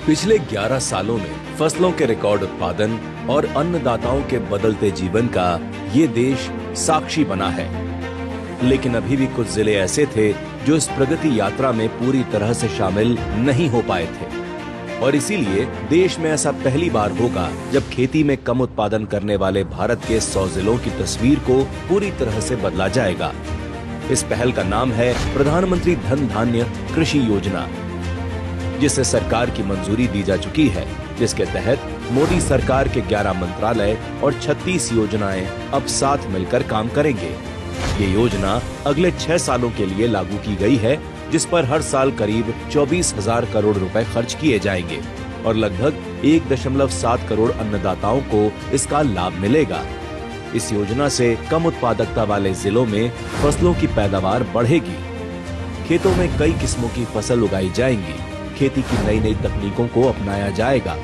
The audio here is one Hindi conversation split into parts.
पिछले 11 सालों में फसलों के रिकॉर्ड उत्पादन और अन्नदाताओं के बदलते जीवन का ये देश साक्षी बना है। लेकिन अभी भी कुछ जिले ऐसे थे जो इस प्रगति यात्रा में पूरी तरह से शामिल नहीं हो पाए थे, और इसीलिए देश में ऐसा पहली बार होगा जब खेती में कम उत्पादन करने वाले भारत के 100 जिलों की तस्वीर को पूरी तरह से बदला जाएगा। इस पहल का नाम है प्रधानमंत्री धन धान्य कृषि योजना, जिसे सरकार की मंजूरी दी जा चुकी है, जिसके तहत मोदी सरकार के 11 मंत्रालय और 36 योजनाएं अब साथ मिलकर काम करेंगे। ये योजना अगले 6 सालों के लिए लागू की गई है, जिस पर हर साल करीब 24,000 करोड़ रुपए खर्च किए जाएंगे और लगभग 1.7 करोड़ अन्नदाताओं को इसका लाभ मिलेगा। इस योजना से कम उत्पादकता वाले जिलों में फसलों की पैदावार बढ़ेगी। खेतों में कई किस्मों की फसल उगाई जाएंगी। खेती की नई नई तकनीकों को अपनाया जाएगा।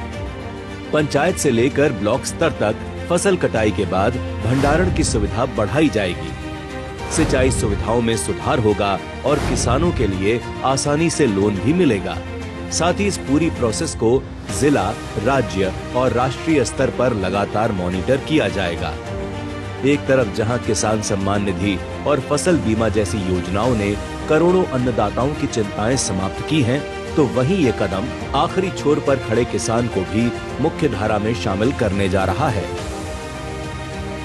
पंचायत से लेकर ब्लॉक स्तर तक फसल कटाई के बाद भंडारण की सुविधा बढ़ाई जाएगी। सिंचाई सुविधाओं में सुधार होगा और किसानों के लिए आसानी से लोन भी मिलेगा। साथ ही इस पूरी प्रोसेस को जिला, राज्य और राष्ट्रीय स्तर पर लगातार मॉनिटर किया जाएगा। एक तरफ जहां किसान सम्मान निधि और फसल बीमा जैसी योजनाओं ने करोड़ों अन्नदाताओं की चिंताएं समाप्त की हैं, तो वहीं ये कदम आखिरी छोर पर खड़े किसान को भी मुख्य धारा में शामिल करने जा रहा है।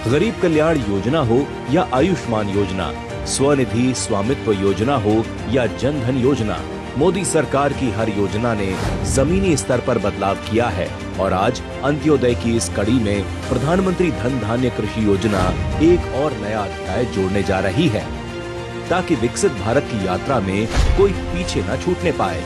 गरीब कल्याण योजना हो या आयुष्मान योजना, स्वनिधि स्वामित्व योजना हो या जन धन योजना, मोदी सरकार की हर योजना ने जमीनी स्तर पर बदलाव किया है और आज अंत्योदय की इस कड़ी में प्रधानमंत्री धन धान्य कृषि योजना एक और नया अध्याय जोड़ने जा रही है, ताकि विकसित भारत की यात्रा में कोई पीछे न छूटने पाए।